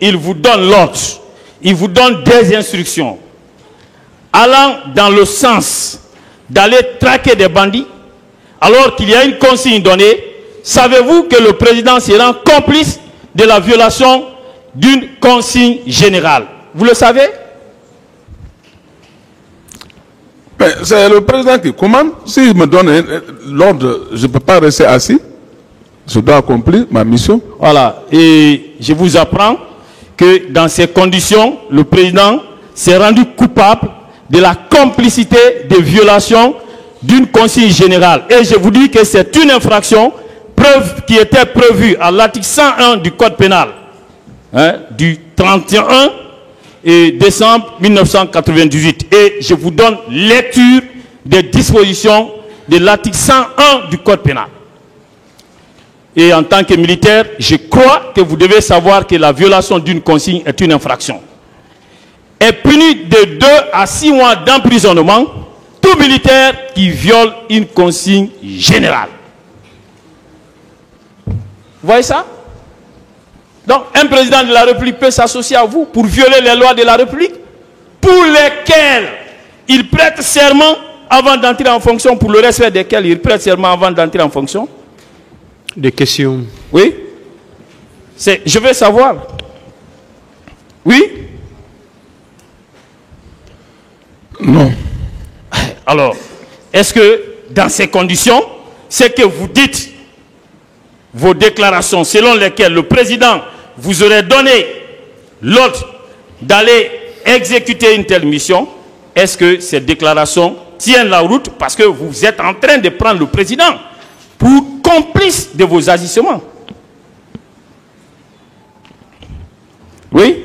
il vous donne l'ordre, il vous donne des instructions allant dans le sens d'aller traquer des bandits, alors qu'il y a une consigne donnée, savez-vous que le président se rend complice de la violation d'une consigne générale? Vous le savez? C'est le président qui commande. S'il me donne l'ordre, je ne peux pas rester assis. Je dois accomplir ma mission. Voilà. Et je vous apprends que dans ces conditions, le président s'est rendu coupable de la complicité de violation d'une consigne générale. Et je vous dis que c'est une infraction qui était prévue à l'article 101 du Code pénal, du 31 décembre 1998. Et je vous donne lecture des dispositions de l'article 101 du Code pénal. Et en tant que militaire, je crois que vous devez savoir que la violation d'une consigne est une infraction. Est puni de 2 à 6 mois d'emprisonnement tout militaire qui viole une consigne générale. Vous voyez ça? Donc, un président de la République peut s'associer à vous pour violer les lois de la République, pour lesquelles il prête serment avant d'entrer en fonction, pour le respect desquels il prête serment avant d'entrer en fonction. Des questions. Oui? Je veux savoir. Oui? Non. Alors, est-ce que dans ces conditions, c'est que vous dites vos déclarations selon lesquelles le président vous aurait donné l'ordre d'aller exécuter une telle mission, est-ce que ces déclarations tiennent la route parce que vous êtes en train de prendre le président pour complice de vos agissements? Oui?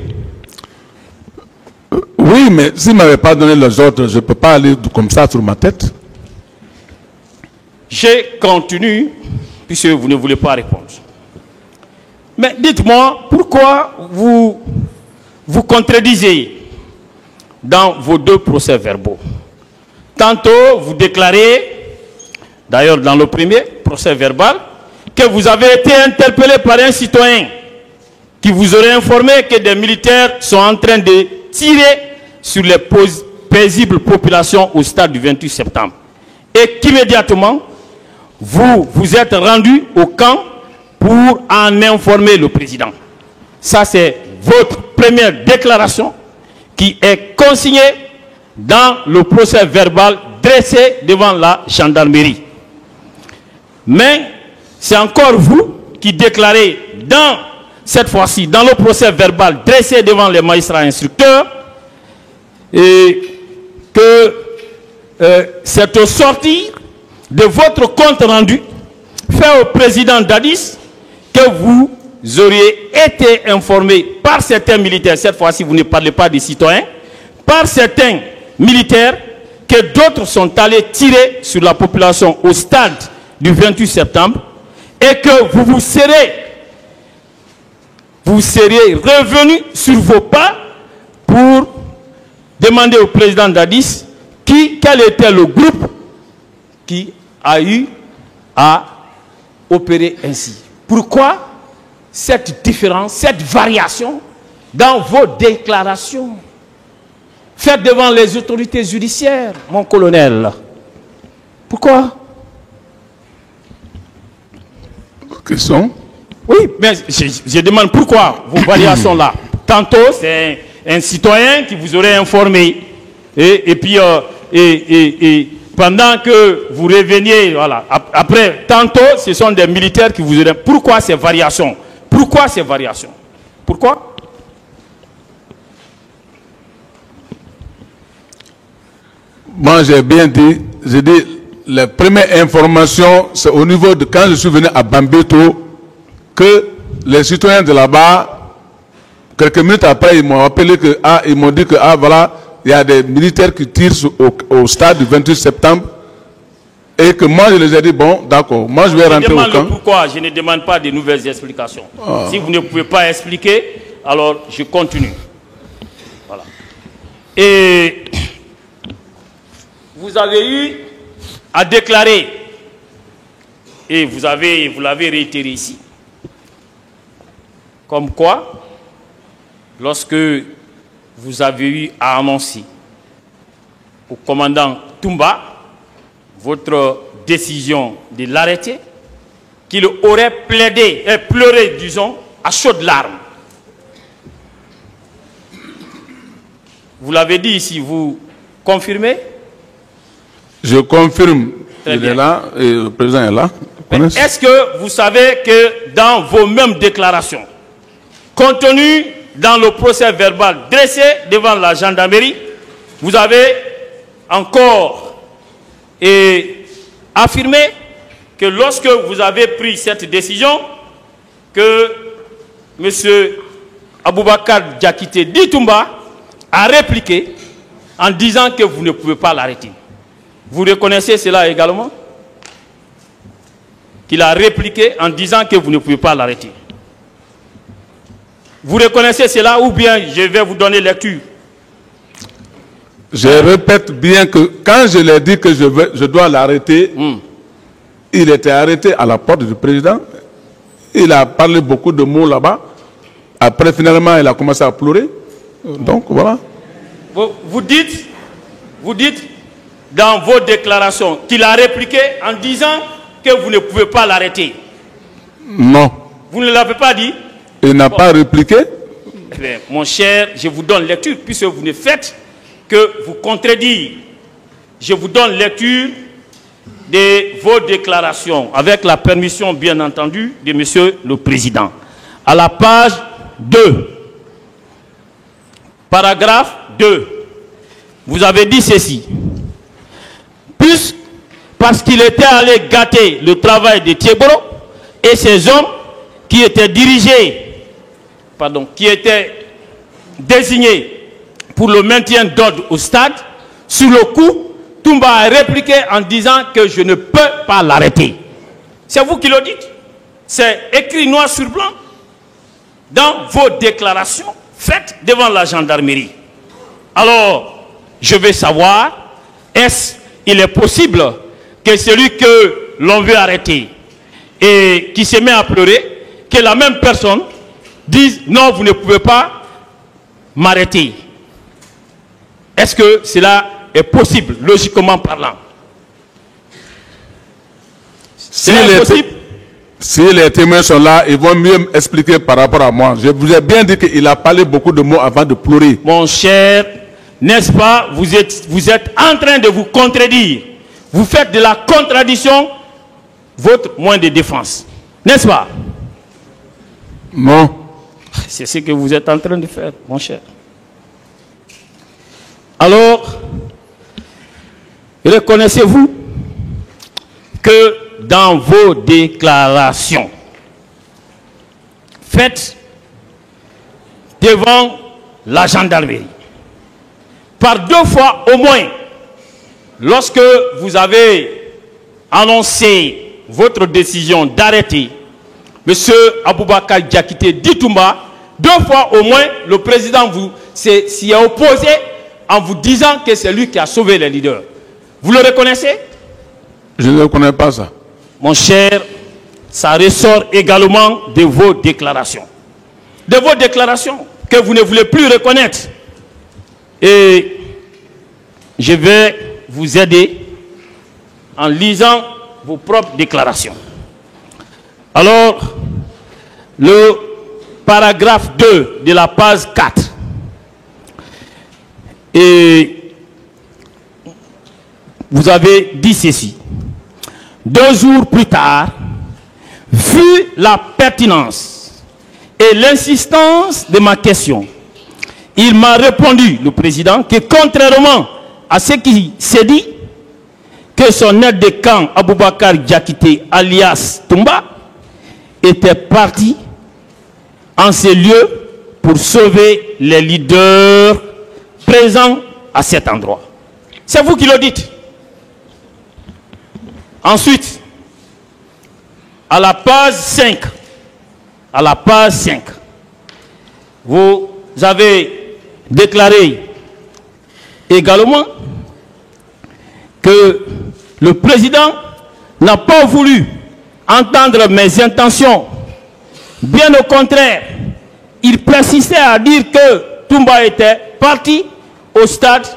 Oui, mais s'il ne m'avait pas donné les ordres, je ne peux pas aller comme ça sur ma tête. Je continue, puisque vous ne voulez pas répondre. Mais dites-moi, pourquoi vous contredisez dans vos 2 procès-verbaux? Tantôt, vous déclarez, d'ailleurs dans le premier procès-verbal, que vous avez été interpellé par un citoyen qui vous aurait informé que des militaires sont en train de tirer sur les paisibles populations au stade du 28 septembre. Et qu'immédiatement, vous êtes rendu au camp pour en informer le président. Ça, c'est votre première déclaration qui est consignée dans le procès verbal dressé devant la gendarmerie. Mais c'est encore vous qui déclarez cette fois-ci, dans le procès verbal dressé devant les magistrats instructeurs, et que c'est au sortir de votre compte rendu fait au président Dadis que vous auriez été informé par certains militaires, cette fois-ci vous ne parlez pas des citoyens, par certains militaires que d'autres sont allés tirer sur la population au stade du 28 septembre et que vous serez revenu sur vos pas pour demander au président Dadis quel était le groupe qui a eu à opérer ainsi. Pourquoi cette différence, cette variation dans vos déclarations faites devant les autorités judiciaires, mon colonel? Pourquoi? Question? Oui, mais je demande pourquoi vos variations là. Tantôt, c'est un citoyen qui vous aurait informé. Et puis, pendant que vous reveniez, voilà. Après, tantôt, ce sont des militaires qui vous auraient... Pourquoi ces variations? Pourquoi ces variations? Pourquoi? Moi, j'ai bien dit, j'ai dit, la première information, c'est au niveau de quand je suis venu à Bambeto, que les citoyens de là-bas, quelques minutes après, ils m'ont appelé que, ils m'ont dit que, voilà, il y a des militaires qui tirent au stade du 28 septembre, et que moi, je les ai dit, bon, d'accord, moi, je vais rentrer au camp. Pourquoi je ne demande pas de nouvelles explications. Si vous ne pouvez pas expliquer, alors je continue. Voilà. Et vous avez eu à déclarer, et vous l'avez réitéré ici, comme quoi lorsque vous avez eu à annoncer au commandant Toumba votre décision de l'arrêter, qu'il aurait pleuré, disons, à chaudes larmes. Vous l'avez dit ici, vous confirmez? Je confirme. Très Il bien. est là et le président est là. Est-ce que vous savez que dans vos mêmes déclarations, contenues dans le procès verbal dressé devant la gendarmerie, vous avez encore affirmé que lorsque vous avez pris cette décision, que M. Aboubakar Diakité Toumba a répliqué en disant que vous ne pouvez pas l'arrêter. Vous reconnaissez cela également? Qu'il a répliqué en disant que vous ne pouvez pas l'arrêter. Vous reconnaissez cela ou bien je vais vous donner lecture? Je répète bien que quand je l'ai dit que je dois l'arrêter, il était arrêté à la porte du président. Il a parlé beaucoup de mots là-bas. Après, finalement, il a commencé à pleurer. Donc, voilà. Vous dites dans vos déclarations qu'il a répliqué en disant que vous ne pouvez pas l'arrêter. Non. Vous ne l'avez pas dit? Il n'a pas répliqué. Eh bien, mon cher, je vous donne lecture puisque vous ne faites que vous contredire. Je vous donne lecture de vos déclarations avec la permission, bien entendu, de Monsieur le Président. À la page 2, paragraphe 2, vous avez dit ceci. Parce qu'il était allé gâter le travail de Thieboro et ses hommes qui étaient qui étaient désignés pour le maintien d'ordre au stade, sur le coup, Toumba a répliqué en disant que je ne peux pas l'arrêter. C'est vous qui le dites. C'est écrit noir sur blanc dans vos déclarations faites devant la gendarmerie. Alors, je veux savoir, il est possible que celui que l'on veut arrêter et qui se met à pleurer, que la même personne dise non, vous ne pouvez pas m'arrêter? Est-ce que cela est possible, logiquement parlant? Si les témoins sont là, ils vont mieux expliquer par rapport à moi. Je vous ai bien dit qu'il a parlé beaucoup de mots avant de pleurer. Mon cher, n'est-ce pas, vous êtes en train de vous contredire. Vous faites de la contradiction votre moyen de défense. N'est-ce pas? Non. C'est ce que vous êtes en train de faire, mon cher. Alors, reconnaissez-vous que dans vos déclarations faites devant la gendarmerie, par 2 fois au moins, lorsque vous avez annoncé votre décision d'arrêter M. Aboubakar Diakité Toumba, 2 fois au moins, le président s'y est opposé en vous disant que c'est lui qui a sauvé les leaders. Vous le reconnaissez? Je ne reconnais pas ça. Mon cher, ça ressort également de vos déclarations. De vos déclarations que vous ne voulez plus reconnaître. Et je vais vous aider en lisant vos propres déclarations. Alors, le paragraphe 2 de la page 4. Et vous avez dit ceci. 2 jours plus tard, vu la pertinence et l'insistance de ma question, il m'a répondu, le président, que contrairement à ce qui s'est dit, que son aide de camp Aboubakar Diakité alias Toumba était parti en ces lieux pour sauver les leaders présents à cet endroit. C'est vous qui le dites. Ensuite, à la page 5, vous avez déclaré également que le président n'a pas voulu entendre mes intentions. Bien au contraire, il persistait à dire que Toumba était parti au stade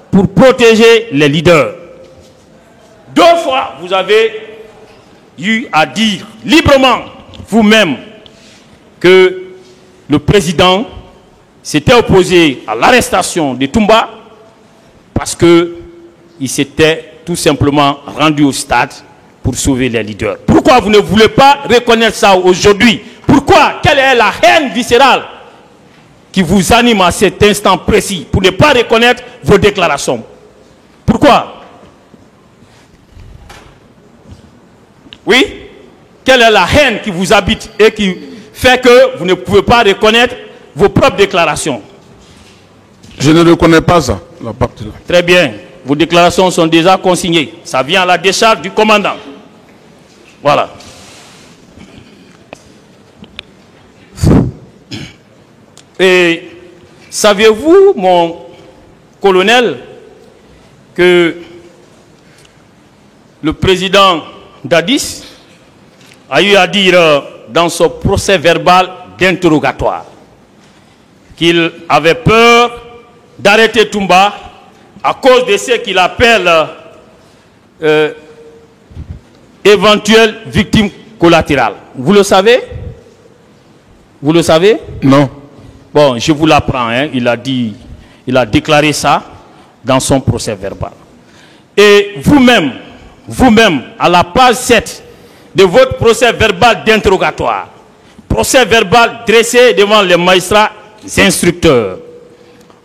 pour protéger les leaders. 2 fois, vous avez eu à dire librement vous-même que le président s'était opposé à l'arrestation de Toumba parce qu'il s'était tout simplement rendu au stade pour sauver les leaders. Pourquoi vous ne voulez pas reconnaître ça aujourd'hui? Pourquoi? Quelle est la haine viscérale qui vous anime à cet instant précis pour ne pas reconnaître vos déclarations? Pourquoi? Oui? Quelle est la haine qui vous habite et qui fait que vous ne pouvez pas reconnaître vos propres déclarations? Je ne reconnais pas ça, la partie-là. Très bien. Vos déclarations sont déjà consignées. Ça vient à la décharge du commandant. Voilà. Et saviez-vous, mon colonel, que le président Dadis a eu à dire dans son procès verbal d'interrogatoire qu'il avait peur d'arrêter Toumba à cause de ce qu'il appelle éventuelles victimes collatérales. Vous le savez? Vous le savez? Non. Bon, je vous l'apprends, hein. Il a déclaré ça dans son procès verbal. Et vous-même, à la page 7 de votre procès verbal d'interrogatoire, procès verbal dressé devant les magistrats instructeurs,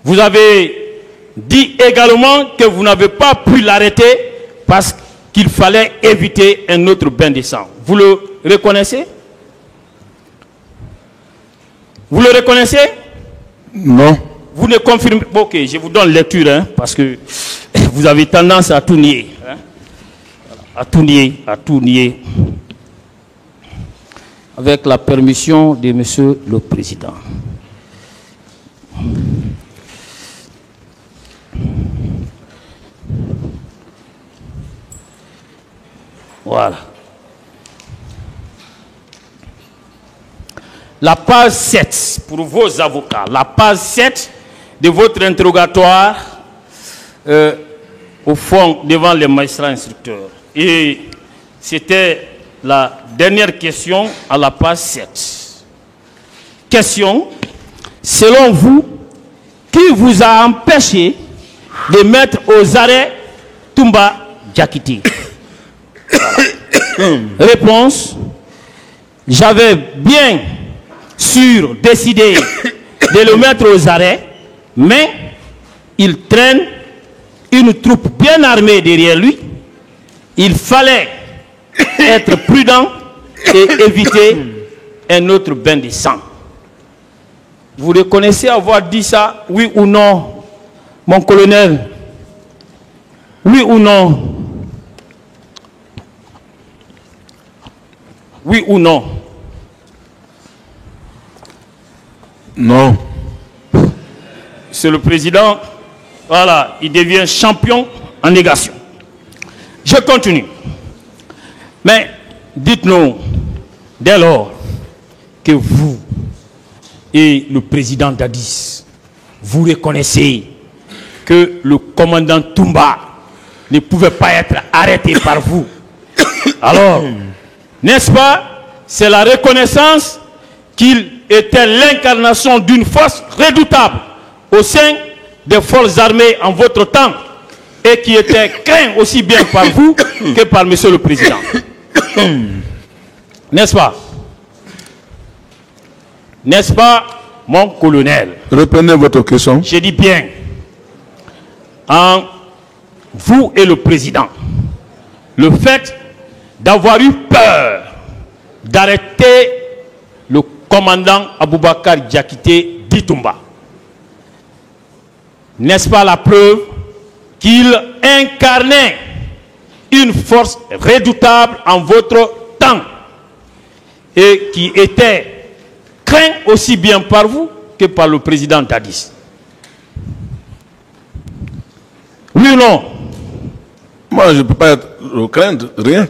vous avez dit également que vous n'avez pas pu l'arrêter parce qu'il fallait éviter un autre bain de sang. Vous le reconnaissez? Vous le reconnaissez? Non. Vous ne confirmez pas. Ok, je vous donne lecture, hein, parce que vous avez tendance à tout nier. Hein, à tout nier. Avec la permission de Monsieur le Président. Voilà. La page 7, pour vos avocats, la page 7 de votre interrogatoire, au fond, devant les magistrats instructeurs. Et c'était la dernière question à la page 7. Question, selon vous, qui vous a empêché de mettre aux arrêts Toumba Diakité? Réponse, j'avais bien sûr décidé de le mettre aux arrêts, mais il traîne une troupe bien armée derrière lui. Il fallait être prudent et éviter un autre bain de sang. Vous reconnaissez avoir dit ça, oui ou non, mon colonel? Oui ou non? Oui ou non? Non. C'est le président, voilà, il devient champion en négation. Je continue. Mais dites-nous, dès lors que vous et le président Dadis, vous reconnaissez que le commandant Toumba ne pouvait pas être arrêté par vous, alors, n'est-ce pas, c'est la reconnaissance qu'il était l'incarnation d'une force redoutable au sein des forces armées en votre temps et qui était craint aussi bien par vous que par Monsieur le Président. N'est-ce pas? N'est-ce pas, mon colonel? Reprenez votre question. Je dis bien, en vous et le président, le fait d'avoir eu peur d'arrêter le commandant Aboubakar Diakité dit Toumba, n'est-ce pas la preuve qu'il incarnait une force redoutable en votre temps et qui était craint aussi bien par vous que par le président Dadis? Oui ou non? Moi, je ne peux pas craindre rien.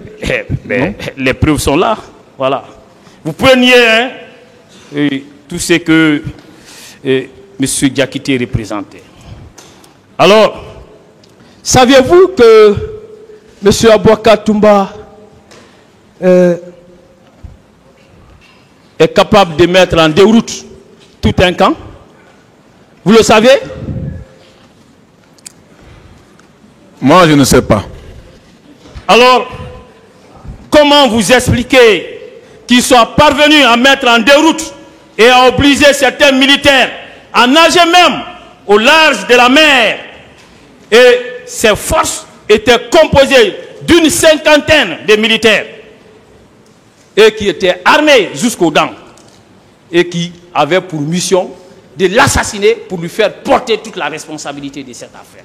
Mais les preuves sont là. Voilà. Vous pouvez nier, hein? tout ce que M. Diakité représentait. Alors, saviez-vous que M. Abouaka Toumba est capable de mettre en déroute tout un camp? Vous le savez? Moi, je ne sais pas. Alors, comment vous expliquez qu'ils soient parvenus à mettre en déroute et à obliger certains militaires à nager même au large de la mer? Et ces forces étaient composées d'une cinquantaine de militaires et qui étaient armés jusqu'aux dents et qui avaient pour mission de l'assassiner pour lui faire porter toute la responsabilité de cette affaire.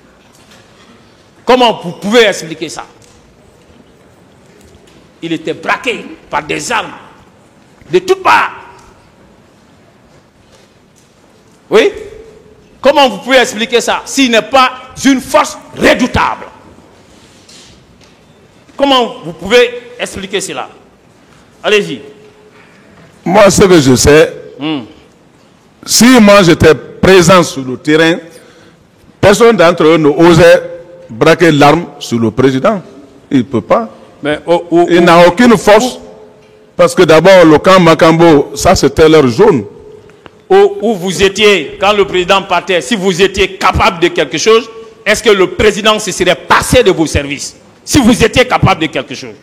Comment vous pouvez expliquer ça? Il était braqué par des armes de toutes parts. Oui? Comment vous pouvez expliquer ça s'il n'est pas une force redoutable? Comment vous pouvez expliquer cela? Allez-y. Moi, ce que je sais, si moi j'étais présent sur le terrain, personne d'entre eux n'osait braquer l'arme sur le président. Il ne peut pas. Mais, il n'a aucune force. Parce que d'abord, le camp Makambo, ça c'était leur zone. Où vous étiez, quand le président partait, si vous étiez capable de quelque chose, est-ce que le président se serait passé de vos services? Si vous étiez capable de quelque chose.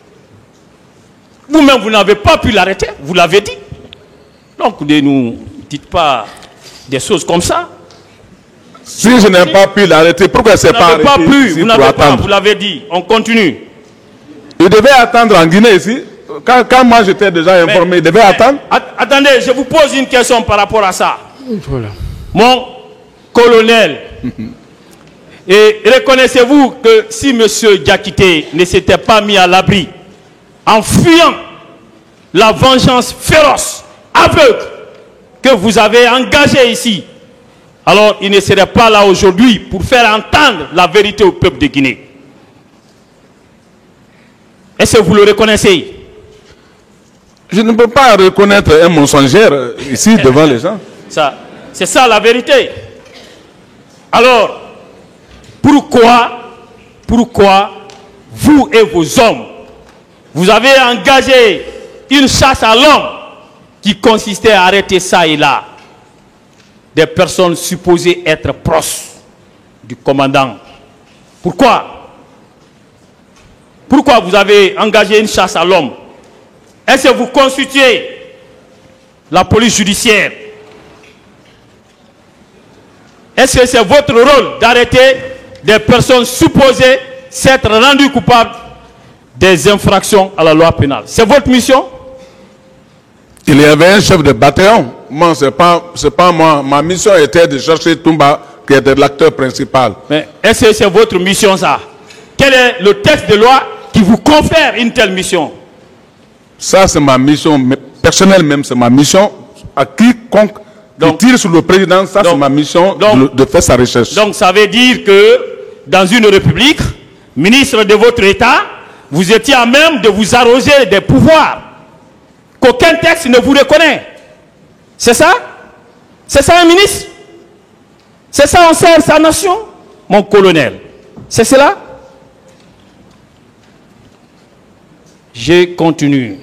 Vous-même, vous n'avez pas pu l'arrêter, vous l'avez dit. Donc, ne nous dites pas des choses comme ça. Si je n'ai pas pu l'arrêter, pourquoi c'est pas arrêté? Vous n'avez pas, vous l'avez dit. On continue. Il devait attendre en Guinée ici. Quand moi j'étais déjà informé, il devait attendre. Attendez, je vous pose une question par rapport à ça. Voilà. Mon colonel, et reconnaissez-vous que si M. Diakité ne s'était pas mis à l'abri en fuyant la vengeance féroce, aveugle, que vous avez engagée ici, alors il ne serait pas là aujourd'hui pour faire entendre la vérité au peuple de Guinée. Est-ce que vous le reconnaissez? Je ne peux pas reconnaître un mensongère ici devant les gens. C'est ça la vérité. Alors, pourquoi vous et vos hommes, vous avez engagé une chasse à l'homme qui consistait à arrêter ça et là des personnes supposées être proches du commandant? Pourquoi? Pourquoi vous avez engagé une chasse à l'homme? Est-ce que vous constituez la police judiciaire? Est-ce que c'est votre rôle d'arrêter des personnes supposées s'être rendues coupables des infractions à la loi pénale? C'est votre mission? Il y avait un chef de bataillon. Moi, c'est pas moi. Ma mission était de chercher Toumba, qui était l'acteur principal. Mais est-ce que c'est votre mission ça? Quel est le texte de loi qui vous confère une telle mission? Ça, c'est ma mission personnelle même, c'est ma mission. À quiconque qui tire sur le président, ça c'est ma mission de faire sa recherche. Donc ça veut dire que dans une république, ministre de votre État, vous étiez à même de vous arroger des pouvoirs qu'aucun texte ne vous reconnaît. C'est ça? C'est ça un ministre? C'est ça on sert sa nation? Mon colonel, c'est cela? Je continue.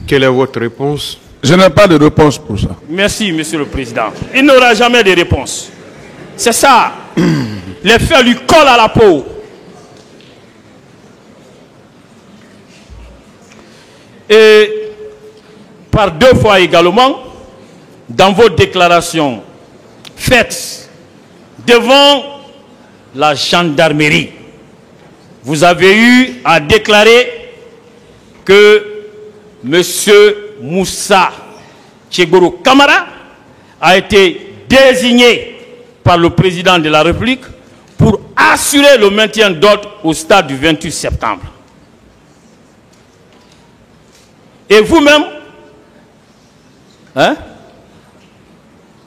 Quelle est votre réponse? Je n'ai pas de réponse pour ça. Merci, Monsieur le Président. Il n'aura jamais de réponse. C'est ça. Les faits lui collent à la peau. Et par deux fois également, dans vos déclarations faites devant la gendarmerie, vous avez eu à déclarer que M. Moussa Tchegoro Kamara a été désigné par le président de la République pour assurer le maintien d'ordre au stade du 28 septembre. Et vous-même, hein?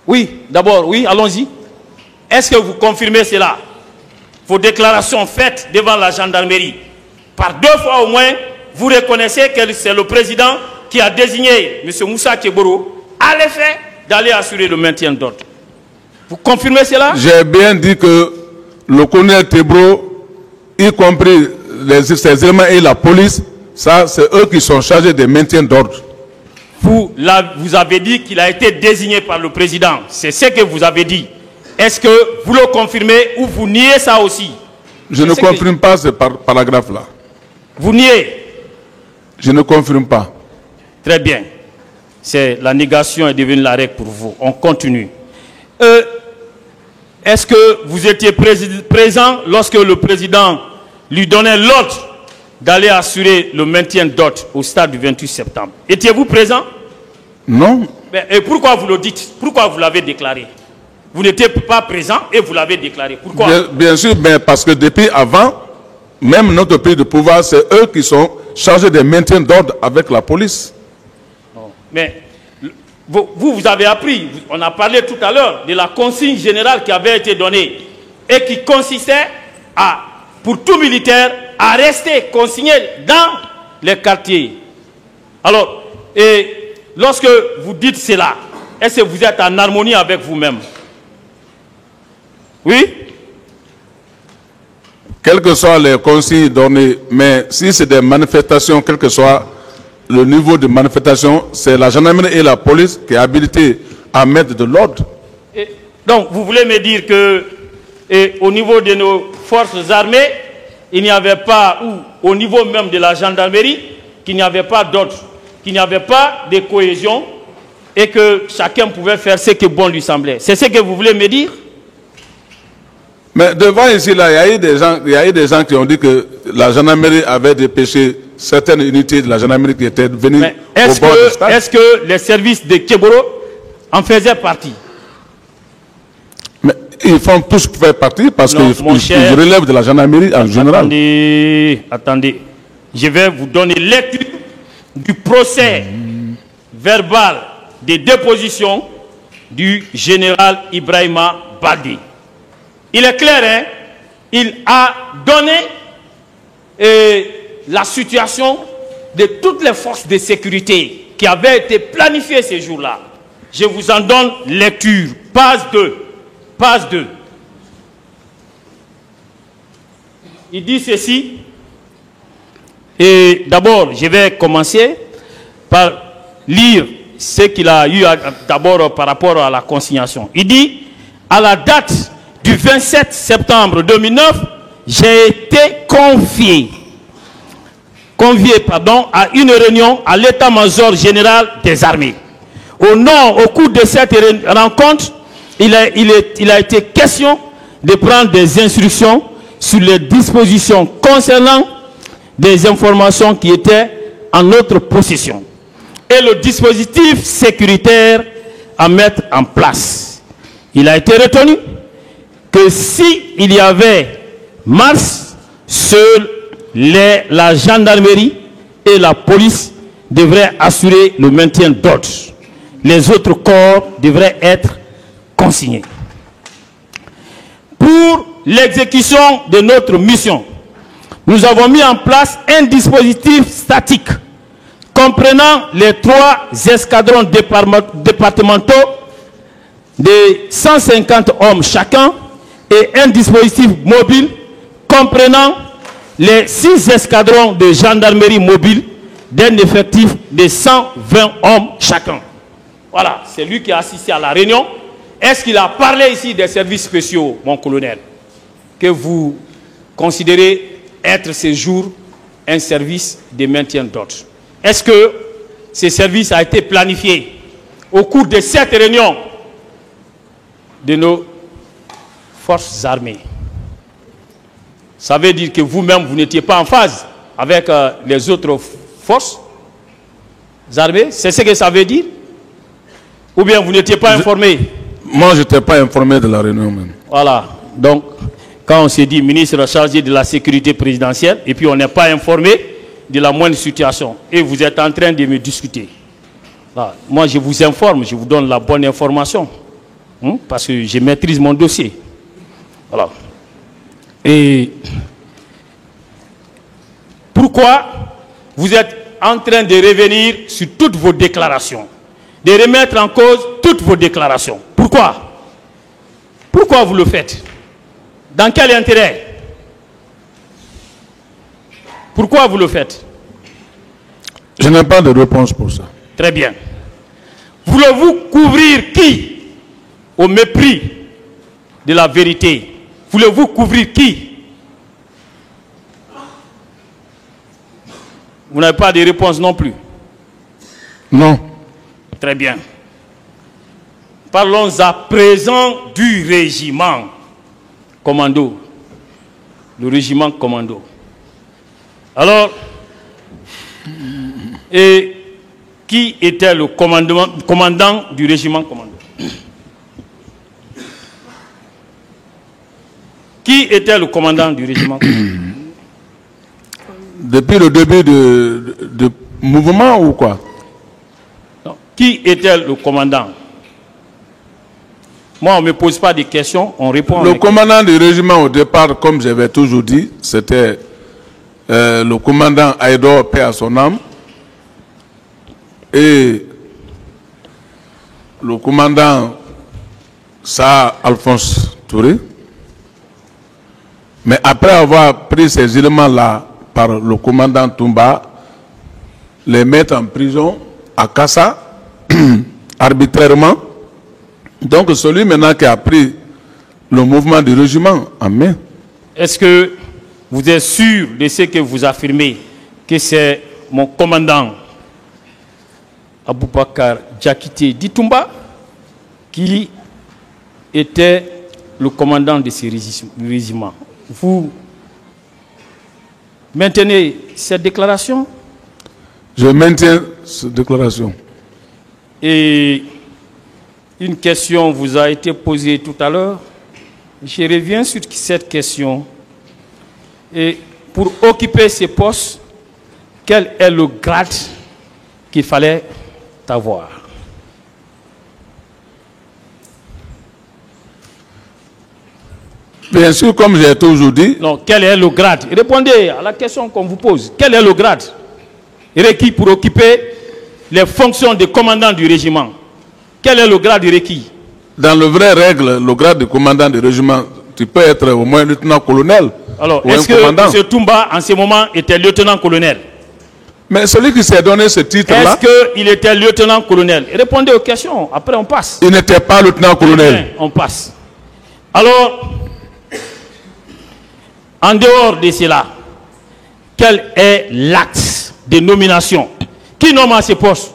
Oui, d'abord, oui, allons-y. Est-ce que vous confirmez cela? Vos déclarations faites devant la gendarmerie, par deux fois au moins, vous reconnaissez que c'est le président qui a désigné M. Moussa Tchegoro à l'effet d'aller assurer le maintien d'ordre. Vous confirmez cela? J'ai bien dit que le colonel Tebro, y compris ces éléments et la police, ça c'est eux qui sont chargés du maintien d'ordre. Vous avez dit qu'il a été désigné par le président. C'est ce que vous avez dit. Est-ce que vous le confirmez ou vous niez ça aussi? Je ne confirme pas ce paragraphe-là. Vous niez? Je ne confirme pas. Très bien. La négation est devenue la règle pour vous. On continue. Est-ce que vous étiez présent lorsque le président lui donnait l'ordre d'aller assurer le maintien d'ordre au stade du 28 septembre? Étiez-vous présent? Non. Et pourquoi vous le dites? Pourquoi vous l'avez déclaré? Vous n'étiez pas présent et vous l'avez déclaré. Pourquoi? Bien sûr, parce que depuis avant, même notre pays de pouvoir, c'est eux qui sont chargés de maintien d'ordre avec la police. Non. Mais vous avez appris, on a parlé tout à l'heure de la consigne générale qui avait été donnée et qui consistait pour tout militaire à rester consigné dans les quartiers. Alors, et lorsque vous dites cela, est-ce que vous êtes en harmonie avec vous-même? Oui? Quelles que soient les consignes données, mais si c'est des manifestations, quel que soit le niveau de manifestation, c'est la gendarmerie et la police qui est habilitée à mettre de l'ordre. Donc, vous voulez me dire que au niveau de nos forces armées, il n'y avait pas, ou au niveau même de la gendarmerie, qu'il n'y avait pas d'ordre, qu'il n'y avait pas de cohésion et que chacun pouvait faire ce que bon lui semblait. C'est ce que vous voulez me dire? Mais devant ici, là, il y a eu des gens qui ont dit que la gendarmerie avait dépêché certaines unités de la gendarmerie qui étaient venues au bord du stade. Est-ce que les services de Keboro en faisaient partie? Mais ils font tous faire partie parce qu'ils relèvent de la gendarmerie en général. Attendez. Je vais vous donner lecture du procès verbal des dépositions du général Ibrahima Baldé. Il est clair, hein? Il a donné la situation de toutes les forces de sécurité qui avaient été planifiées ces jours-là. Je vous en donne lecture. Page 2. Page 2. Il dit ceci. Et d'abord, je vais commencer par lire ce qu'il a eu d'abord par rapport à la consignation. Il dit, à la date du 27 septembre 2009, j'ai été convié à une réunion à l'état-major général des armées. Au cours de cette rencontre, il a été question de prendre des instructions sur les dispositions concernant des informations qui étaient en notre possession et le dispositif sécuritaire à mettre en place. Il a été retenu que s'il y avait marche, seule la gendarmerie et la police devraient assurer le maintien d'ordre. Les autres corps devraient être consignés. Pour l'exécution de notre mission, nous avons mis en place un dispositif statique comprenant les 3 escadrons départementaux de 150 hommes chacun et un dispositif mobile comprenant les 6 escadrons de gendarmerie mobile d'un effectif de 120 hommes chacun. Voilà, c'est lui qui a assisté à la réunion. Est-ce qu'il a parlé ici des services spéciaux, mon colonel, que vous considérez être ces jours un service de maintien d'ordre? Est-ce que ce service a été planifié au cours de cette réunion de nos forces armées? Ça veut dire que vous-même, vous n'étiez pas en phase avec les autres forces armées? C'est ce que ça veut dire? Ou bien vous n'étiez pas informé? Moi, je n'étais pas informé de la réunion même. Voilà. Donc, quand on s'est dit ministre chargé de la sécurité présidentielle, et puis on n'est pas informé de la moindre situation, et vous êtes en train de me discuter. Voilà. Moi, je vous informe, je vous donne la bonne information, parce que je maîtrise mon dossier. Voilà. Et pourquoi vous êtes en train de revenir sur toutes vos déclarations? de remettre en cause toutes vos déclarations. Pourquoi? Pourquoi vous le faites? Dans quel intérêt? Pourquoi vous le faites? Je n'ai pas de réponse pour ça. Très bien. Voulez-vous couvrir qui? Au mépris de la vérité. Voulez-vous couvrir qui? Vous n'avez pas de réponse non plus? Non. Très bien. Parlons à présent du régiment commando. Le régiment commando. Alors, et qui était le commandant du régiment commando? Qui était le commandant du régiment commando? Depuis le début de mouvement ou quoi? Non. Qui était le commandant? Moi, on ne me pose pas de questions, on répond. Le commandant du régiment au départ, comme j'avais toujours dit, c'était le commandant Aïdor, paix à son âme, et le commandant Sa Alphonse Touré. Mais après avoir pris ces éléments-là par le commandant Toumba, les mettre en prison à Kassa, arbitrairement. Donc celui maintenant qui a pris le mouvement du régiment en main. Est-ce que vous êtes sûr de ce que vous affirmez, que c'est mon commandant Aboubakar Diakité Ditumba qui était le commandant de ce régiment? Vous maintenez cette déclaration? Je maintiens cette déclaration. Et une question vous a été posée tout à l'heure. Je reviens sur cette question. Et pour occuper ces postes, quel est le grade qu'il fallait avoir? Bien sûr, comme j'ai toujours dit. Non, quel est le grade? Répondez à la question qu'on vous pose. Quel est le grade requis pour occuper les fonctions de commandant du régiment? Quel est le grade requis? Dans le vrai règle, le grade de commandant du régiment, tu peux être au moins lieutenant-colonel. Alors, est-ce que M. Toumba, en ce moment, était lieutenant-colonel? Mais celui qui s'est donné ce titre-là... Est-ce qu'il était lieutenant-colonel? Répondez aux questions, après on passe. Il n'était pas lieutenant-colonel. On passe. Alors, en dehors de cela, quel est l'acte de nomination? Qui nomme à ce poste?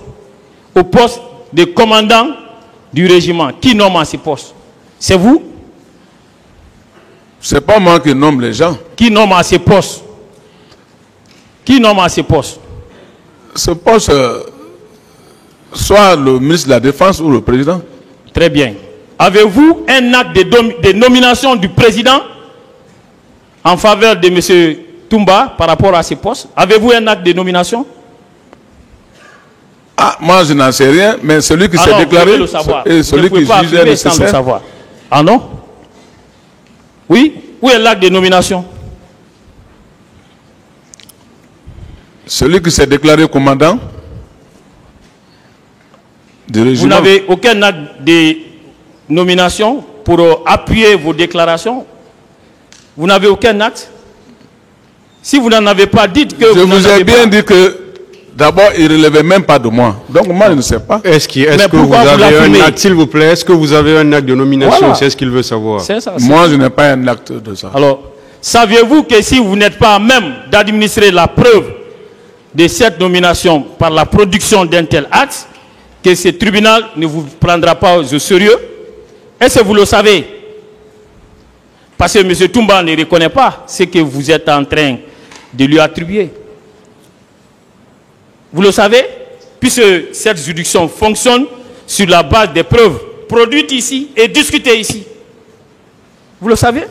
Au poste de commandant du régiment. Qui nomme à ce poste? C'est vous? C'est pas moi qui nomme les gens. Qui nomme à ce poste? Qui nomme à ce poste? Ce poste, soit le ministre de la Défense ou le président. Très bien. Avez-vous un acte de nomination du président en faveur de M. Toumba par rapport à ce poste? Avez-vous un acte de nomination? Ah, moi je n'en sais rien, mais celui qui s'est déclaré le savoir. et celui qui jugeait nécessaire. Ah non? Oui? Où est l'acte de nomination? Celui qui s'est déclaré commandant du régiment. Vous n'avez aucun acte de nomination pour appuyer vos déclarations? Vous n'avez aucun acte? Si vous n'en avez pas, dites que vous n'en avez pas. Je vous ai bien dit que d'abord, il ne relevait même pas de moi. Donc moi, je ne sais pas. Est-ce que vous avez un acte, s'il vous plaît? Est-ce que vous avez un acte de nomination? Voilà. C'est ce qu'il veut savoir. C'est ça, moi, je n'ai pas un acte de ça. Alors, saviez-vous que si vous n'êtes pas à même d'administrer la preuve de cette nomination par la production d'un tel acte, que ce tribunal ne vous prendra pas au sérieux? Est-ce que vous le savez? Parce que M. Toumba ne reconnaît pas ce que vous êtes en train de lui attribuer. Vous le savez? Puisque cette juridiction fonctionne sur la base des preuves produites ici et discutées ici. Vous le savez?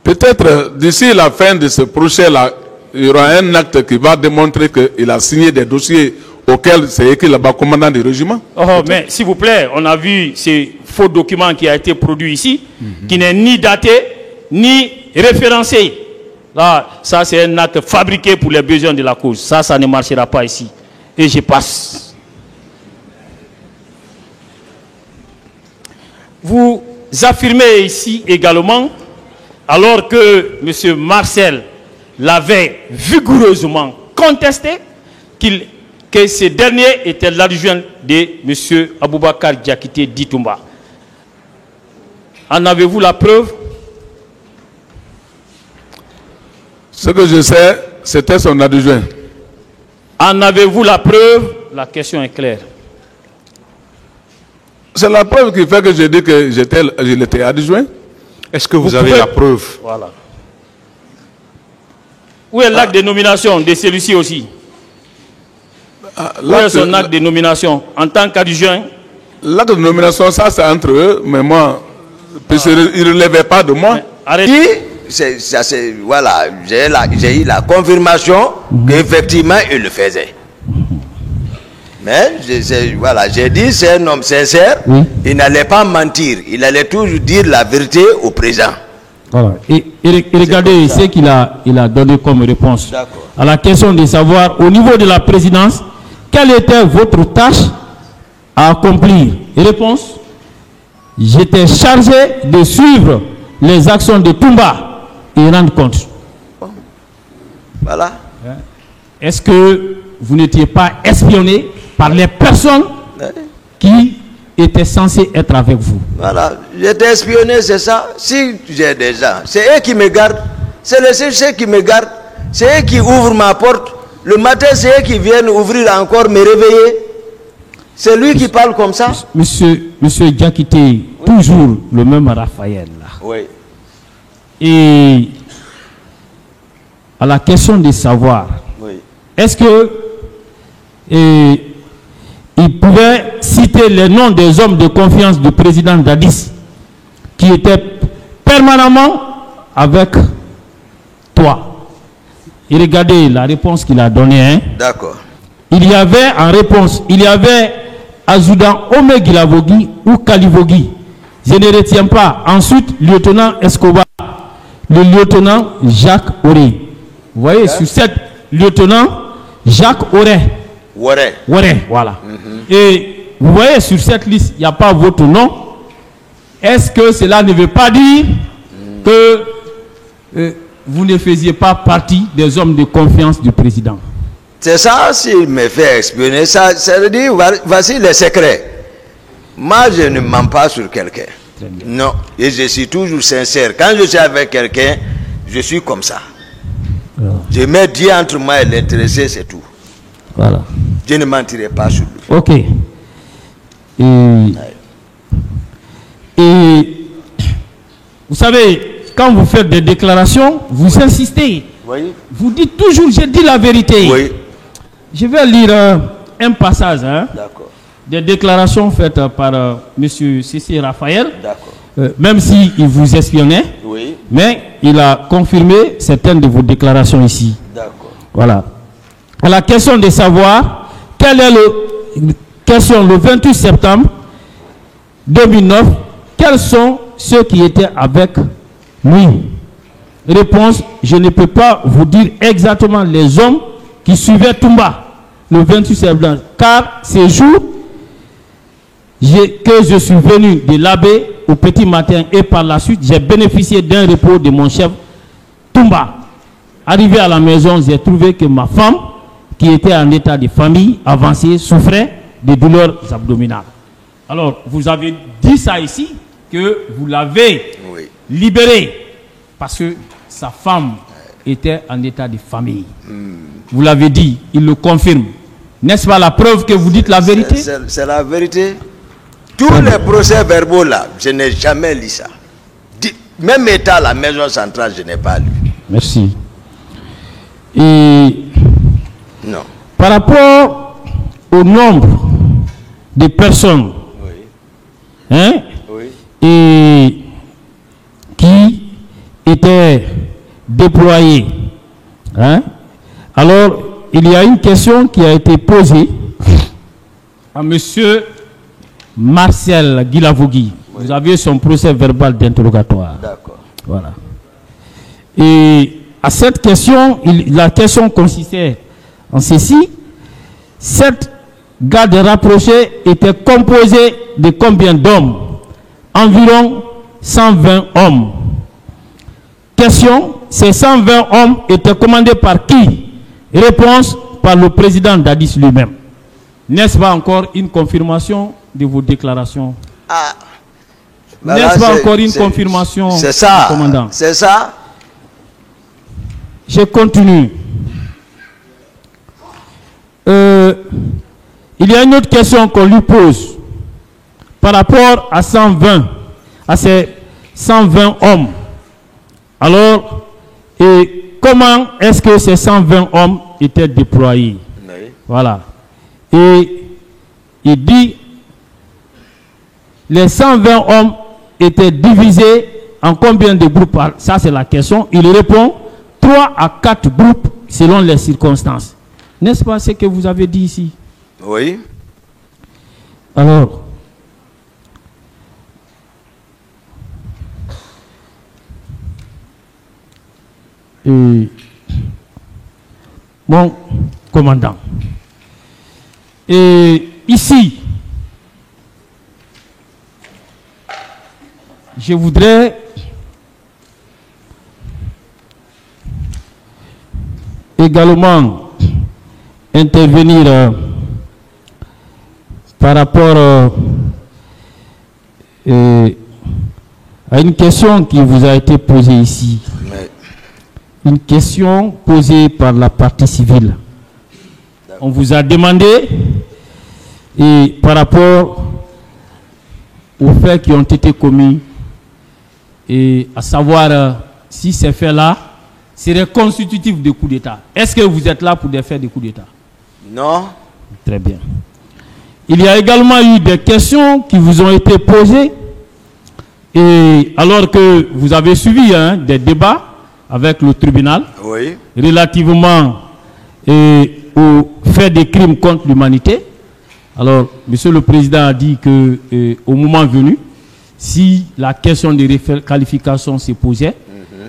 Peut-être d'ici la fin de ce procès-là, il y aura un acte qui va démontrer qu'il a signé des dossiers auxquels c'est écrit là-bas commandant du régiment. Oh, mais s'il vous plaît, on a vu ces faux documents qui a été produit ici, qui n'est ni daté, ni référencé. Là, ça c'est un acte fabriqué pour les besoins de la cause. Ça ne marchera pas ici. et je passe. Vous affirmez ici également, alors que M. Marcel l'avait vigoureusement contesté, que ce dernier était l'adjoint de M. Aboubakar Diakité Ditumba. En avez-vous la preuve? Ce que je sais, c'était son adjoint. En avez-vous la preuve? La question est claire. C'est la preuve qui fait que je dis que je l'étais adjoint. Est-ce que vous avez la preuve? Voilà. Où est l'acte de nomination de celui-ci aussi? Où est son acte de nomination en tant qu'adjoint? L'acte de nomination, ça c'est entre eux, mais moi, puisqu'il ne relevait pas de moi. Arrêtez. Voilà, j'ai eu la confirmation qu'effectivement il le faisait. Mais voilà, j'ai dit c'est un homme sincère, il n'allait pas mentir, il allait toujours dire la vérité au président. Voilà. Et regardez ce qu'il a donné comme réponse à la question de savoir au niveau de la présidence, quelle était votre tâche à accomplir? Réponse: j'étais chargé de suivre les actions de Toumba et rendre compte. Voilà. Est-ce que vous n'étiez pas espionné par les personnes qui étaient censées être avec vous? Voilà, j'étais espionné, c'est ça. Si j'ai des gens, c'est eux qui me gardent, c'est les chercheurs qui me gardent, c'est eux qui ouvrent ma porte. Le matin, c'est eux qui viennent ouvrir encore, me réveiller. C'est lui qui parle comme ça. Monsieur Diakité, toujours le même Raphaël là. Oui. Et à la question de savoir, est-ce que il pouvait citer les noms des hommes de confiance du président Dadis qui étaient permanemment avec toi? Et regardez la réponse qu'il a donnée. Hein? D'accord. Il y avait en réponse, il y avait Azoudan Omegilavogui ou Kalivogui. Je ne retiens pas. Ensuite, lieutenant Escobar, le lieutenant Jacques Auré. Vous voyez, sur cette lieutenant Jacques Auré. Auré, voilà. Et vous voyez, sur cette liste, il n'y a pas votre nom. Est-ce que cela ne veut pas dire que vous ne faisiez pas partie des hommes de confiance du président? C'est ça, s'il me fait espionner, ça veut dire, voici les secrets. Moi, je ne mens pas sur quelqu'un. Non, et je suis toujours sincère. Quand je suis avec quelqu'un, je suis comme ça. Je mets Dieu entre moi et l'intéressé, c'est tout. Voilà. Je ne mentirai pas sur lui. Ok. Et vous savez, quand vous faites des déclarations, vous insistez. Oui. Vous dites toujours, j'ai dit la vérité. Oui. Je vais lire un passage D'accord. des déclarations faites par M. C.C. Raphaël. D'accord. Même s'il vous espionnait, Oui. mais il a confirmé certaines de vos déclarations ici. D'accord. Voilà. À la question de savoir, quelle est question le 28 septembre 2009, quels sont ceux qui étaient avec lui? Réponse: je ne peux pas vous dire exactement les hommes qui suivaient Toumba le 28 septembre, car ces jours que je suis venu de l'abbé au petit matin et par la suite j'ai bénéficié d'un repos de mon chef Toumba. Arrivé à la maison, j'ai trouvé que ma femme, qui était en état de famille avancée, souffrait de douleurs abdominales. Alors, vous avez dit ça ici, que vous l'avez libéré parce que sa femme était en état de famille. Vous l'avez dit, il le confirme. N'est-ce pas la preuve que vous dites la vérité? C'est la vérité. Tous les procès-verbaux là, je n'ai jamais lu ça. Même état à la maison centrale, je n'ai pas lu. Merci. Et non. Par rapport au nombre de personnes et qui étaient déployées, alors il y a une question qui a été posée à monsieur Marcel Guilavogui. Vous avez son procès verbal d'interrogatoire. D'accord. Voilà. Et à cette question, la question consistait en ceci: cette garde rapprochée était composée de combien d'hommes? Environ 120 hommes. Question, ces 120 hommes étaient commandés par qui? Réponse, par le président Dadis lui-même. N'est-ce pas encore une confirmation de vos déclarations? N'est-ce pas encore une confirmation? C'est ça, commandant? C'est ça. Je continue. Il y a une autre question qu'on lui pose par rapport à 120, à ces 120 hommes. Alors, et comment est-ce que ces 120 hommes étaient déployés? Oui. Voilà. Et il dit, les 120 hommes étaient divisés en combien de groupes? Ça, c'est la question. Il répond, 3 à 4 groupes selon les circonstances. N'est-ce pas ce que vous avez dit ici? Oui. Alors, mon commandant, et ici, je voudrais également intervenir par rapport à une question qui vous a été posée ici. Une question posée par la partie civile. On vous a demandé, et par rapport aux faits qui ont été commis, et à savoir si ces faits-là seraient constitutifs de coup d'État. Est-ce que vous êtes là pour des faits de coup d'État? Non. Très bien. Il y a également eu des questions qui vous ont été posées, et alors que vous avez suivi des débats avec le tribunal, oui, relativement aux faits de crimes contre l'humanité. Alors, Monsieur le Président a dit que au moment venu, si la question de qualification se posait,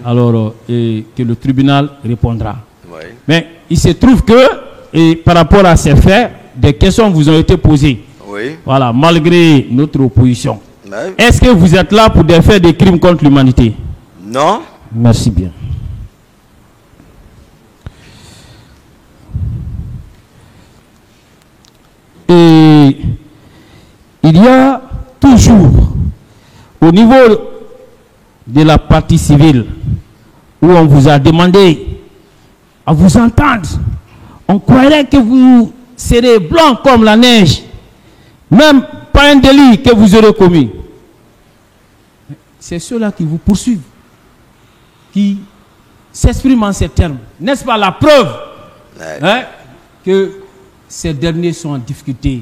alors que le tribunal répondra. Oui. Mais il se trouve que, par rapport à ces faits, des questions vous ont été posées. Oui. Voilà, malgré notre opposition. Oui. Est-ce que vous êtes là pour des faits de crimes contre l'humanité? Non. Merci bien. Et il y a toujours, au niveau de la partie civile, où on vous a demandé à vous entendre, on croirait que vous serez blanc comme la neige, même pas un délit que vous aurez commis. C'est ceux-là qui vous poursuivent, qui s'expriment en ces termes. N'est-ce pas la preuve que ces derniers sont en difficulté?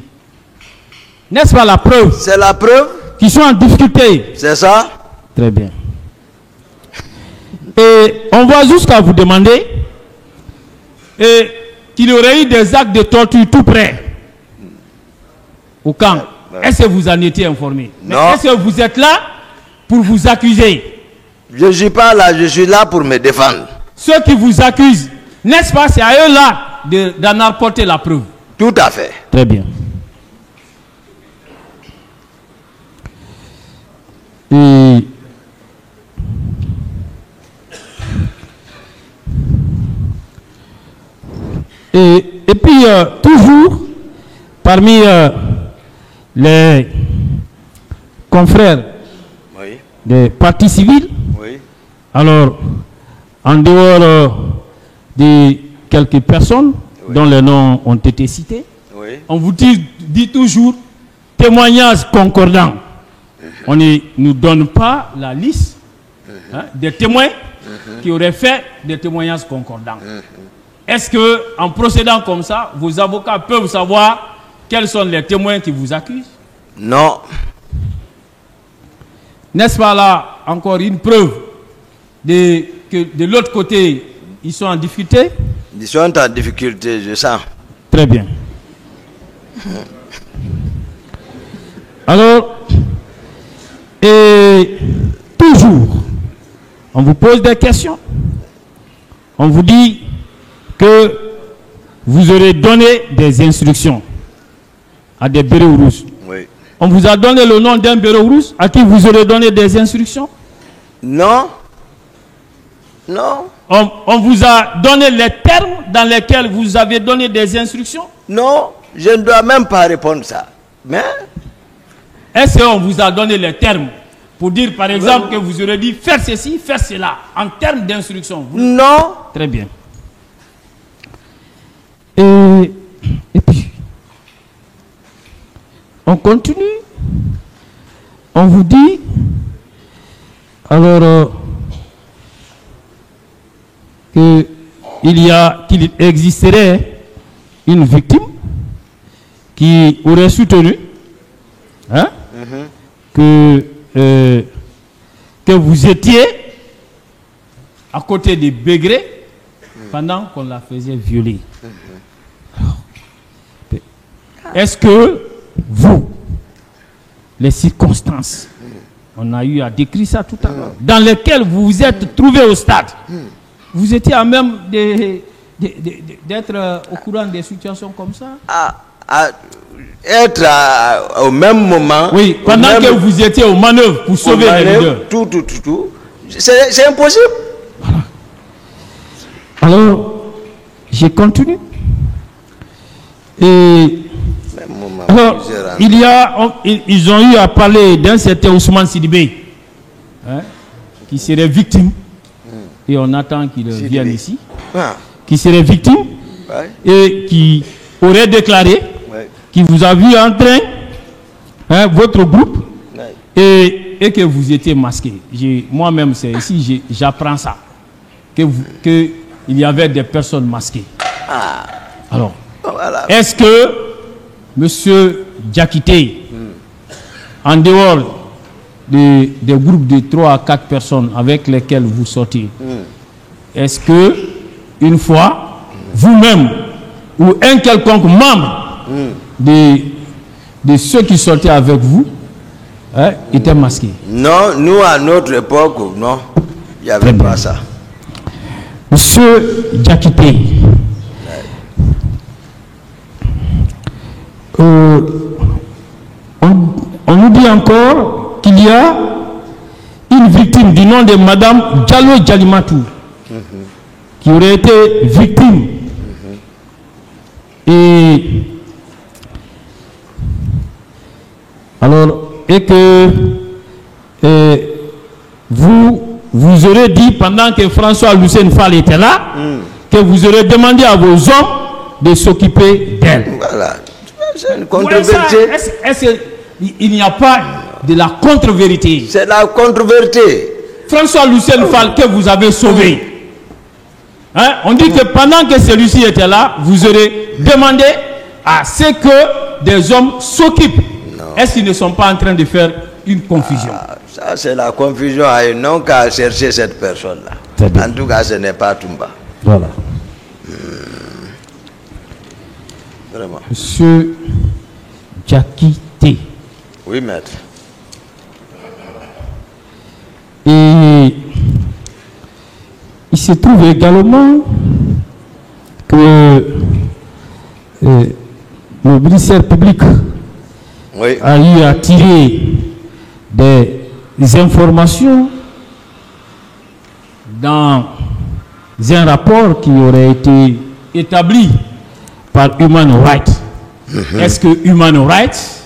N'est-ce pas la preuve? C'est la preuve qu'ils sont en difficulté. C'est ça? Très bien. Et on va jusqu'à vous demander qu'il y aurait eu des actes de torture tout près au camp. Est-ce que vous en étiez informé? Non. Est-ce que vous êtes là pour vous accuser? Je ne suis pas là, je suis là pour me défendre. Ceux qui vous accusent, n'est-ce pas, c'est à eux là d'en apporter la preuve. Tout à fait. Très bien. Et puis, toujours, parmi les confrères des partis civils, alors, en dehors de quelques personnes dont les noms ont été cités, on vous dit toujours témoignages concordants. On ne nous donne pas la liste des témoins qui auraient fait des témoignages concordants. Est-ce que, en procédant comme ça, vos avocats peuvent savoir quels sont les témoins qui vous accusent? Non. N'est-ce pas là encore une preuve que de l'autre côté, ils sont en difficulté? Ils sont en difficulté, je sens. Très bien. Alors, et toujours, on vous pose des questions. On vous dit que vous aurez donné des instructions à des bérets rouges. Oui. On vous a donné le nom d'un béret rouge à qui vous aurez donné des instructions? Non. Non. On vous a donné les termes dans lesquels vous avez donné des instructions? Non, je ne dois même pas répondre ça. Mais est-ce qu'on vous a donné les termes pour dire, par exemple, que vous aurez dit faire ceci, faire cela, en termes d'instructions? Non. Très bien. Et puis, on continue. On vous dit, alors, qu'il existerait une victime qui aurait soutenu que vous étiez à côté des Bégrés pendant qu'on la faisait violer. Est-ce que vous, les circonstances, on a eu à décrire ça tout à l'heure, dans lesquelles vous vous êtes trouvé au stade, vous étiez à même d'être au courant des situations comme ça? Être au même moment. Oui, pendant que vous étiez aux manœuvres pour sauver les leaders. Tout. C'est impossible. Voilà. Alors, j'ai continué. Et alors, ils ont eu à parler d'un certain Ousmane Sidibé, qui serait victime. Et on attend qu'il vienne ici. Qui serait victime et qui aurait déclaré qu'il vous a vu en train, votre groupe, et que vous étiez masqué. Moi-même, c'est ici, j'apprends ça. Qu'il y avait des personnes masquées. Alors, est-ce que M. Diakité, en dehors des groupes de 3 à 4 personnes avec lesquels vous sortez, est-ce que une fois, vous-même ou un quelconque membre de ceux qui sortaient avec vous étaient masqués? Non, nous à notre époque, non, il n'y avait pas ça. Monsieur Diakité, on nous dit encore qu'il y a une victime du nom de Madame Diallo Djalimatou qui aurait été victime. Et alors, et que vous aurez dit pendant que François Lucien Fall était là, que vous aurez demandé à vos hommes de s'occuper d'elle. Voilà. C'est une contre-vérité. Est-ce qu'il n'y a pas de la contre-vérité? C'est la contre-vérité. François Lucien Fall que vous avez sauvé. On dit que pendant que celui-ci était là, vous aurez demandé à ce que des hommes s'occupent. Est-ce qu'ils ne sont pas en train de faire une confusion? Ça, c'est la confusion. Ils n'ont qu'à chercher cette personne-là. En tout cas, ce n'est pas Toumba. Voilà. Vraiment. Monsieur Diakité. Oui, maître. Et il se trouve également que le ministère public a eu à tirer des informations dans un rapport qui aurait été établi par Human Rights. Est-ce que Human Rights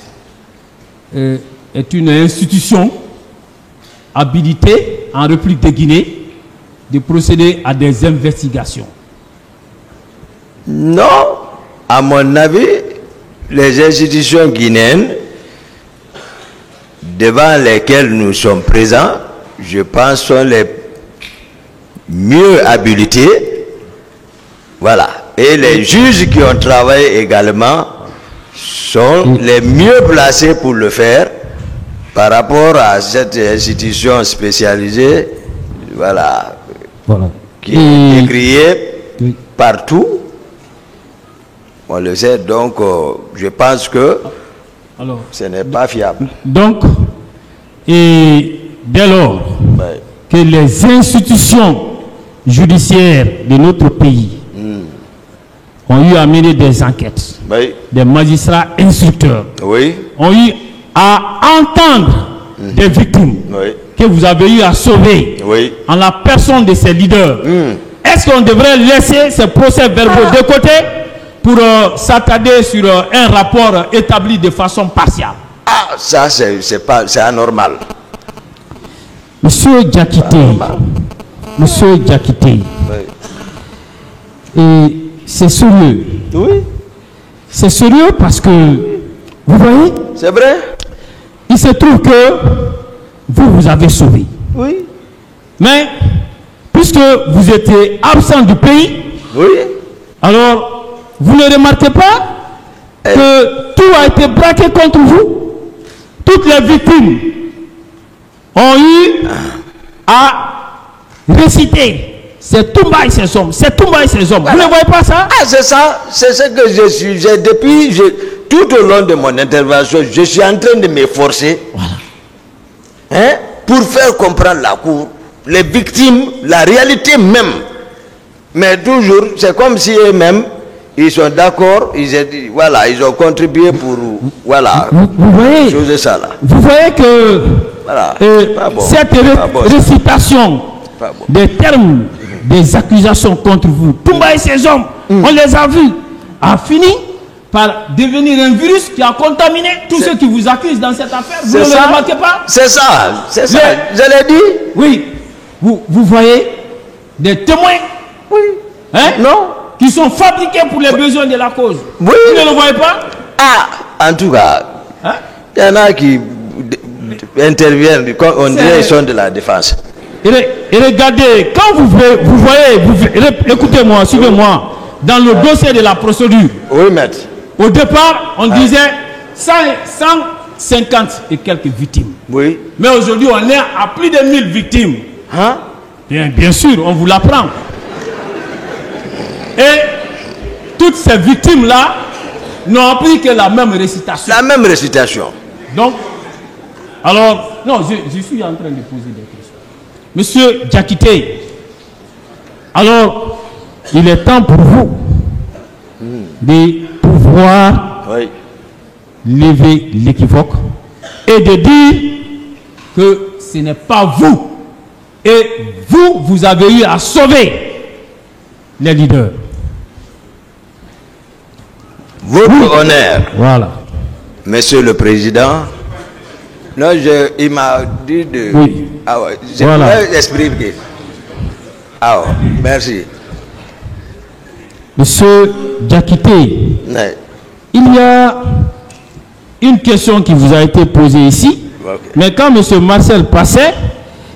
est une institution habilitée en République de Guinée de procéder à des investigations? Non, à mon avis, les institutions guinéennes devant lesquelles nous sommes présents, je pense, sont les mieux habilités. Voilà. Et les juges qui ont travaillé également sont les mieux placés pour le faire par rapport à cette institution spécialisée, voilà, qui est décriée partout. On le sait, donc je pense que ce n'est pas fiable. Donc, et dès lors que les institutions judiciaires de notre pays ont eu à mener des enquêtes. Oui. Des magistrats instructeurs Oui. ont eu à entendre des victimes Oui. que vous avez eu à sauver Oui. en la personne de ces leaders. Est-ce qu'on devrait laisser ces procès-verbaux de côté pour s'attarder sur un rapport établi de façon partiale? Ah, ça c'est anormal. Monsieur Diakité, Monsieur Diakité, et c'est sérieux. Oui. C'est sérieux parce que, vous voyez, C'est vrai? il se trouve que vous avez sauvé. Oui. Mais, puisque vous étiez absent du pays, Oui. alors, vous ne remarquez pas que tout a été braqué contre vous? Toutes les victimes ont eu à réciter c'est Toumba et ses hommes, c'est Toumba et ses hommes. Vous ne voyez pas ça? Ah, c'est ça, c'est ce que je suis. Tout au long de mon intervention, je suis en train de m'efforcer pour faire comprendre la cour, les victimes, la réalité même. Mais toujours, c'est comme si eux-mêmes, ils sont d'accord, ils ont contribué pour, Vous voyez, chose ça là. vous voyez que Voilà, cette récitation des termes des accusations contre vous, Toumba et ses hommes, on les a vus, a fini par devenir un virus qui a contaminé tous ceux qui vous accusent dans cette affaire. Vous ne le remarquez pas? C'est ça, c'est ça. Je l'ai dit. Oui. Vous voyez des témoins, Non. qui sont fabriqués pour les besoins de la cause. Oui. Vous ne le voyez pas? Ah, en tout cas, il y en a qui interviennent, on dirait qu'ils sont de la défense. Et regardez, quand vous voyez, écoutez-moi, suivez-moi, dans le dossier de la procédure. Oui, maître. Au départ, on disait 150 et quelques victimes. Oui. Mais aujourd'hui, on est à plus de 1000 victimes. Hein? Bien sûr, on vous l'apprend. Et toutes ces victimes-là n'ont appris que la même récitation. La même récitation. Donc, alors, non, je suis en train de poser des questions. Monsieur Diakité, alors, il est temps pour vous de pouvoir lever l'équivoque et de dire que ce n'est pas vous. Et vous avez eu à sauver les leaders. Votre honneur, Voilà. Monsieur le Président, non, il m'a dit de... Oui. Ah ouais, je Voilà. peux exprimer. Ah ouais, merci. Monsieur Diakité, Ouais. il y a une question qui vous a été posée ici, mais quand monsieur Marcel passait,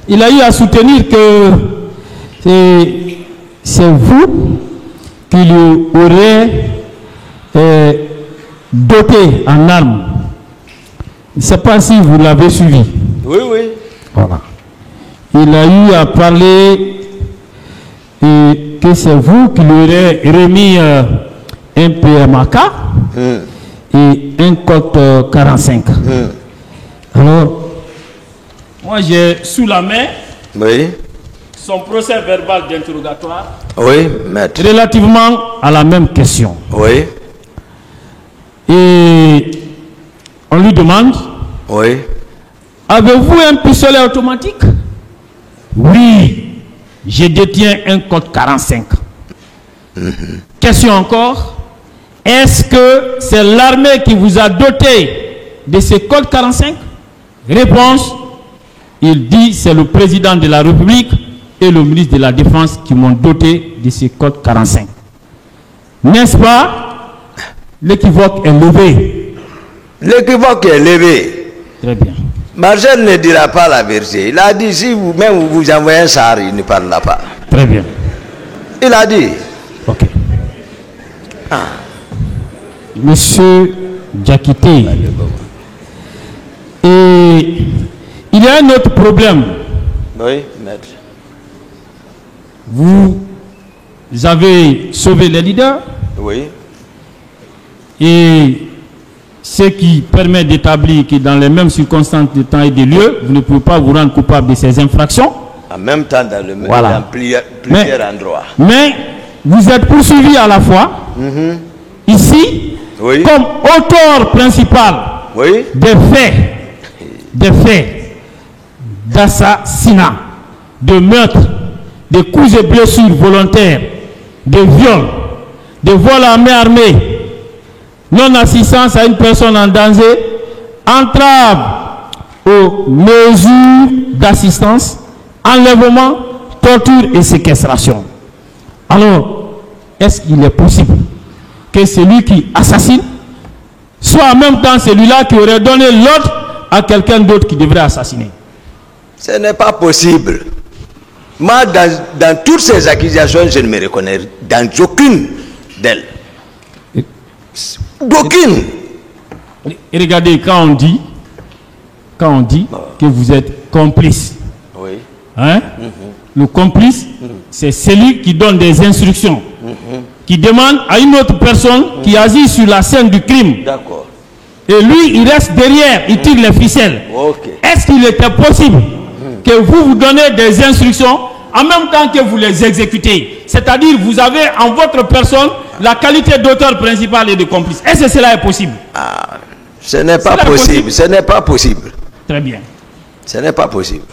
il a eu à soutenir que c'est vous qui lui aurez doté en armes. Je ne sais pas si vous l'avez suivi. Oui, oui. Voilà. Il a eu à parler que c'est vous qui lui aurez remis un PMAK et un code 45. Alors, moi j'ai sous la main son procès verbal d'interrogatoire maître. relativement à la même question. Oui. Et on lui demande, avez-vous un pistolet automatique? Oui, je détiens un code 45. Question encore, est-ce que c'est l'armée qui vous a doté de ce code 45? Réponse, il dit c'est le président de la République et le ministre de la Défense qui m'ont doté de ce code 45. N'est-ce pas? L'équivoque est levé. L'équivoque est levé. Très bien. Marcel ne dira pas la vérité. Il a dit si vous-même vous envoyez un sar, il ne parlera pas. Très bien. Il a dit. Ok. Monsieur Diakité, et il y a un autre problème. Oui, maître. Vous avez sauvé les leaders. Oui. Et ce qui permet d'établir que dans les mêmes circonstances de temps et de lieu, vous ne pouvez pas vous rendre coupable de ces infractions. En même temps dans plusieurs endroits. Mais vous êtes poursuivi à la fois ici, comme auteur principal des faits d'assassinat, de meurtre, de coups et blessures volontaires, de viols, de vol à main armée, non-assistance à une personne en danger, entrave aux mesures d'assistance, enlèvement, torture et séquestration. Alors, est-ce qu'il est possible que celui qui assassine soit en même temps celui-là qui aurait donné l'ordre à quelqu'un d'autre qui devrait assassiner? Ce n'est pas possible. Moi, dans toutes ces accusations, je ne me reconnais dans aucune d'elles. D'aucune. Et regardez, quand on dit que vous êtes complice, hein? Le complice, c'est celui qui donne des instructions, qui demande à une autre personne qui agit sur la scène du crime. D'accord. Et lui, il reste derrière, il tire les ficelles. Est-ce qu'il était possible que vous donnez des instructions en même temps que vous les exécutez? C'est-à-dire, vous avez en votre personne la qualité d'auteur principal et de complice. Est-ce que cela est possible? Ce n'est pas possible. Ce n'est pas possible. Très bien. Ce n'est pas possible.